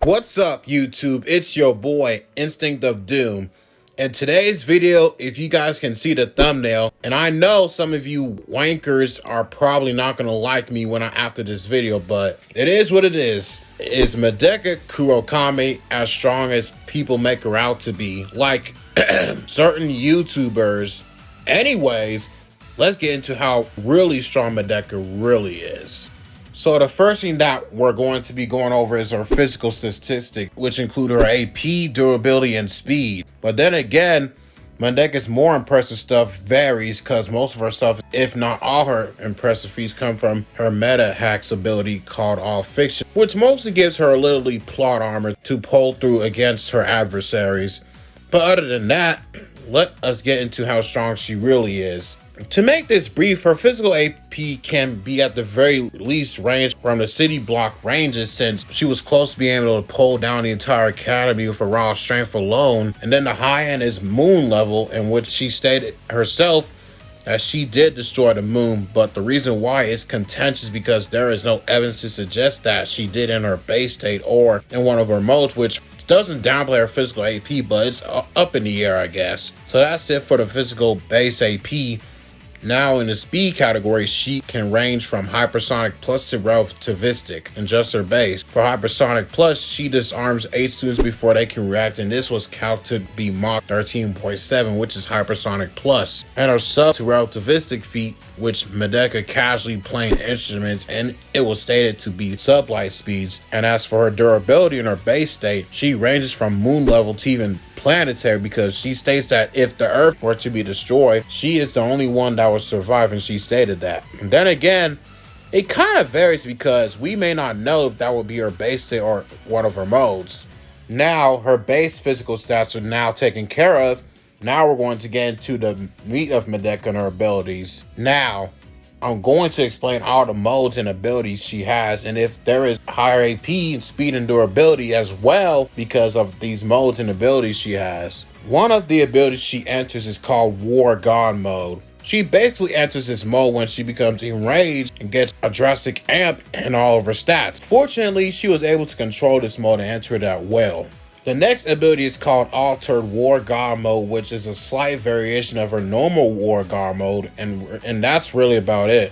What's up, YouTube? It's your boy, Instinct of Doom. In today's video, if you guys can see the thumbnail, and I know some of you wankers are probably not going to like me after this video, but it is what it is. Is Medaka Kurokami as strong as people make her out to be? Like certain YouTubers. Anyways, let's get into how really strong Medaka really is. So the first thing that we're going to be going over is her physical statistic, which include her AP, durability, and speed. But then again, Medaka's more impressive stuff varies because most of her stuff, if not all her impressive feats, come from her meta hacks ability called All Fiction, which mostly gives her literally plot armor to pull through against her adversaries. But other than that, let us get into how strong she really is. To make this brief, her physical AP can be at the very least range from the city block ranges, since she was close to being able to pull down the entire academy with her raw strength alone. And then the high end is moon level, in which she stated herself that she did destroy the moon, but the reason why is contentious because there is no evidence to suggest that she did in her base state or in one of her modes, which doesn't downplay her physical AP, but it's up in the air, I guess. So that's it for the physical base AP. Now in the speed category, she can range from hypersonic plus to relativistic in just her base. For hypersonic plus, she disarms 8 students before they can react, and this was calculated to be Mach 13.7, which is hypersonic plus. And her sub to relativistic feat, which Medaka casually playing instruments, and it was stated to be sublight speeds. And as for her durability in her base state, she ranges from moon level to even planetary, because she states that if the Earth were to be destroyed, she is the only one that will survive, and she stated that. And then again, it kind of varies because we may not know if that would be her base state or one of her modes. Now her base physical stats are now taken care of. Now we're going to get into the meat of Medaka and her abilities. Now I'm going to explain all the modes and abilities she has, and if there is higher AP, speed, and durability as well because of these modes and abilities she has. One of the abilities she enters is called War God mode. She basically enters this mode when she becomes enraged and gets a drastic amp in all of her stats. Fortunately, she was able to control this mode and enter it at will. The next ability is called Altered War God mode, which is a slight variation of her normal War God mode, and that's really about it.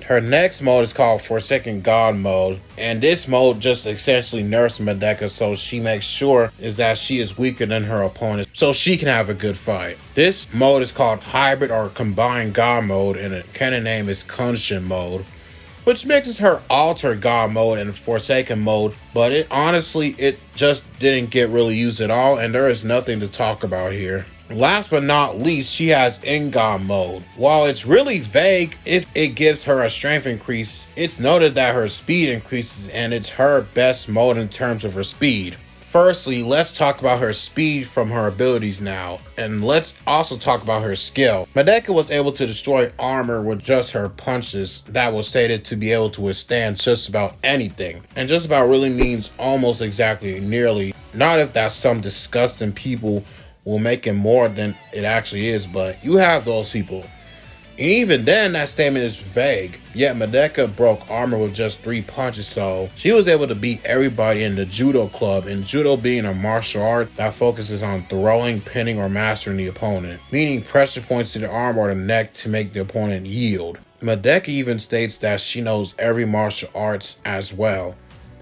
Her next mode is called Forsaken God mode, and this mode just essentially nerfs Medaka, so she makes sure is that she is weaker than her opponent so she can have a good fight. This mode is called Hybrid or Combined God mode, and the canon name is Kunshin mode, which mixes her Altered God mode and Forsaken mode, but it just didn't get really used at all, and there is nothing to talk about here. Last but not least, she has In God mode. While it's really vague if it gives her a strength increase, it's noted that her speed increases, and it's her best mode in terms of her speed. Firstly, let's talk about her speed from her abilities now, and let's also talk about her skill. Medaka was able to destroy armor with just her punches that was stated to be able to withstand just about anything. And just about really means almost exactly, nearly. Not if that's some disgusting people will make it more than it actually is, but you have those people. And even then, that statement is vague. Yet Medaka broke armor with just 3 punches, so she was able to beat everybody in the judo club, and judo being a martial art that focuses on throwing, pinning, or mastering the opponent, meaning pressure points to the arm or the neck to make the opponent yield. Medaka even states that she knows every martial arts as well.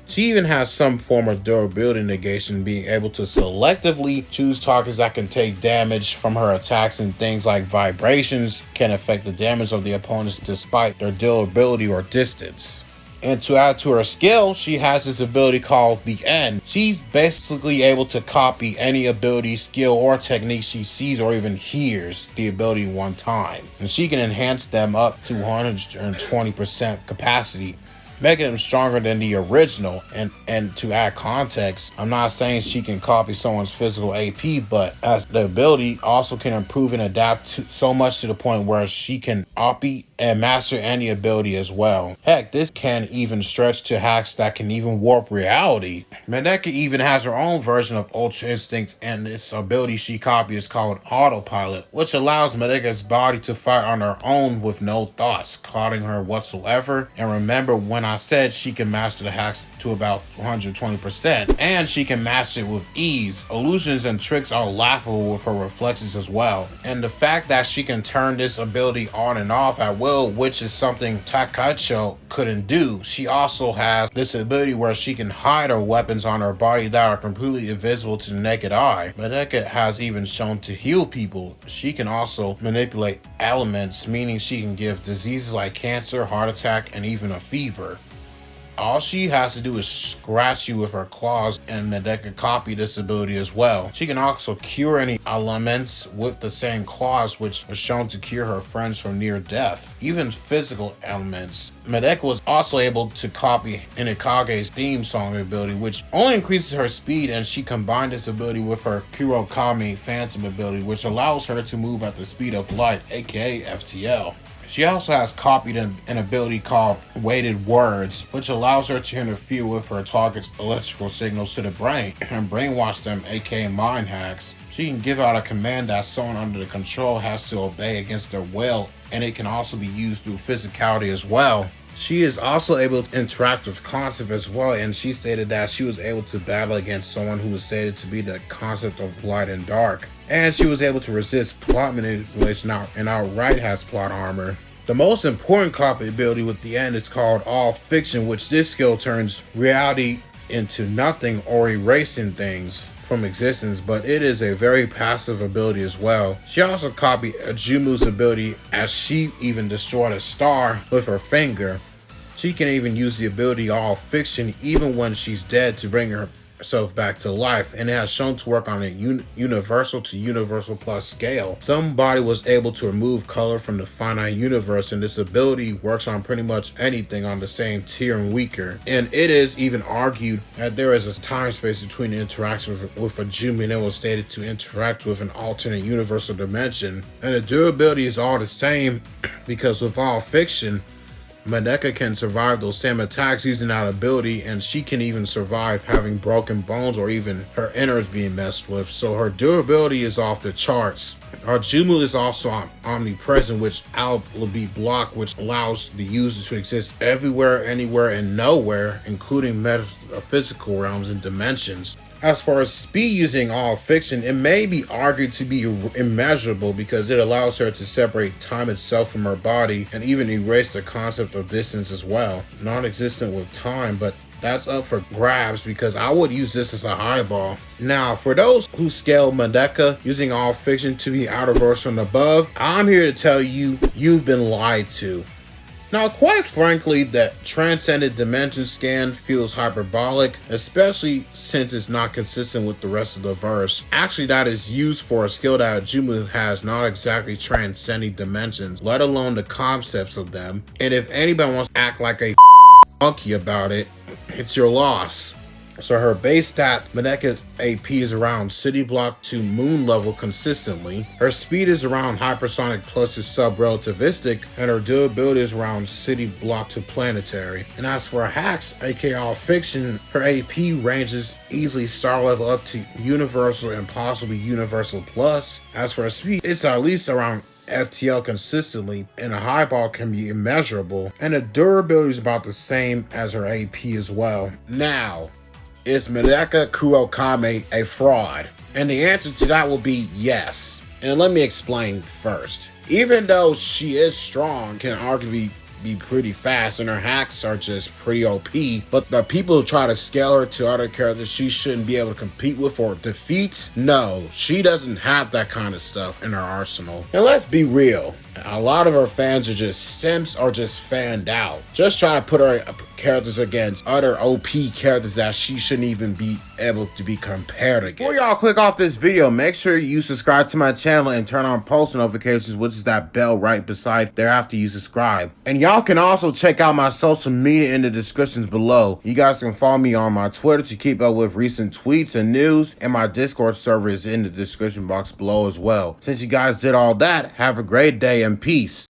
She even has some form of durability negation, being able to selectively choose targets that can take damage from her attacks, and things like vibrations can affect the damage of the opponents despite their durability or distance. And to add to her skill, she has this ability called the End. She's basically able to copy any ability, skill, or technique she sees or even hears the ability one time, and she can enhance them up to 120% capacity, making them stronger than the original. And to add context, I'm not saying she can copy someone's physical AP, but as the ability also can improve and adapt so much to the point where she can copy and master any ability as well. Heck, this can even stretch to hacks that can even warp reality. Medaka even has her own version of Ultra Instinct, and this ability she copied is called Autopilot, which allows Medaka's body to fight on her own with no thoughts clouding her whatsoever. And remember when I said she can master the hacks to about 120%, and she can master it with ease. Illusions and tricks are laughable with her reflexes as well. And the fact that she can turn this ability on and off at will, which is something Takaicho couldn't do. She also has this ability where she can hide her weapons on her body that are completely invisible to the naked eye. Medaka has even shown to heal people. She can also manipulate elements, meaning she can give diseases like cancer, heart attack, and even a fever. All she has to do is scratch you with her claws, and Medaka copied this ability as well. She can also cure any elements with the same claws, which are shown to cure her friends from near death, even physical elements. Medaka was also able to copy Inikage's theme song ability, which only increases her speed, and she combined this ability with her Kurokami Phantom ability, which allows her to move at the speed of light, aka FTL. She also has copied an ability called Weighted Words, which allows her to interfere with her target's electrical signals to the brain and brainwash them, aka mind hacks. She can give out a command that someone under the control has to obey against their will, and it can also be used through physicality as well. She is also able to interact with concept as well, and she stated that she was able to battle against someone who was stated to be the concept of light and dark. And she was able to resist plot manipulation and outright has plot armor. The most important copy ability with the end is called All Fiction, which this skill turns reality into nothing or erasing things from existence, but it is a very passive ability as well. She also copied Ajumu's ability, as she even destroyed a star with her finger. She can even use the ability All Fiction even when she's dead to bring herself back to life, and it has shown to work on a universal to universal plus scale. Somebody was able to remove color from the finite universe, and this ability works on pretty much anything on the same tier and weaker. And it is even argued that there is a time space between the interaction with a Jumi, and it was stated to interact with an alternate universal dimension. And the durability is all the same, because with All Fiction, Medaka can survive those same attacks using that ability, and she can even survive having broken bones or even her innards being messed with, so her durability is off the charts. Our Jumu is also omnipresent, which will be blocked, which allows the user to exist everywhere, anywhere, and nowhere, including metaphysical realms and dimensions. As far as speed using All Fiction, it may be argued to be immeasurable because it allows her to separate time itself from her body and even erase the concept of distance as well. Non-existent with time, but that's up for grabs because I would use this as a highball. Now, for those who scale Medaka using All Fiction to be outer verse and above, I'm here to tell you, you've been lied to. Now, quite frankly, that Transcended Dimension scan feels hyperbolic, especially since it's not consistent with the rest of the verse. Actually, that is used for a skill that Jumu has not exactly transcending dimensions, let alone the concepts of them. And if anybody wants to act like a monkey about it, it's your loss. So her base stat, Medaka's AP is around city block to moon level consistently. Her speed is around hypersonic plus is sub-relativistic, and her durability is around city block to planetary. And as for hacks, aka All Fiction, her AP ranges easily star level up to universal and possibly universal plus. As for her speed, it's at least around FTL consistently, and a highball can be immeasurable, and the durability is about the same as her AP as well. Now, is Medaka Kurokami a fraud? And the answer to that will be yes. And let me explain first. Even though she is strong, can arguably be pretty fast, and her hacks are just pretty OP, but the people who try to scale her to other characters she shouldn't be able to compete with or defeat, no, she doesn't have that kind of stuff in her arsenal. And let's be real, a lot of her fans are just simps or just fanned out, just trying to put her characters against other OP characters that she shouldn't even be able to be compared against. Before y'all click off this video, make sure you subscribe to my channel and turn on post notifications, which is that bell right beside there after you subscribe. And y'all can also check out my social media in the descriptions below. You guys can follow me on my Twitter to keep up with recent tweets and news, and my Discord server is in the description box below as well. Since you guys did all that, have a great day and peace.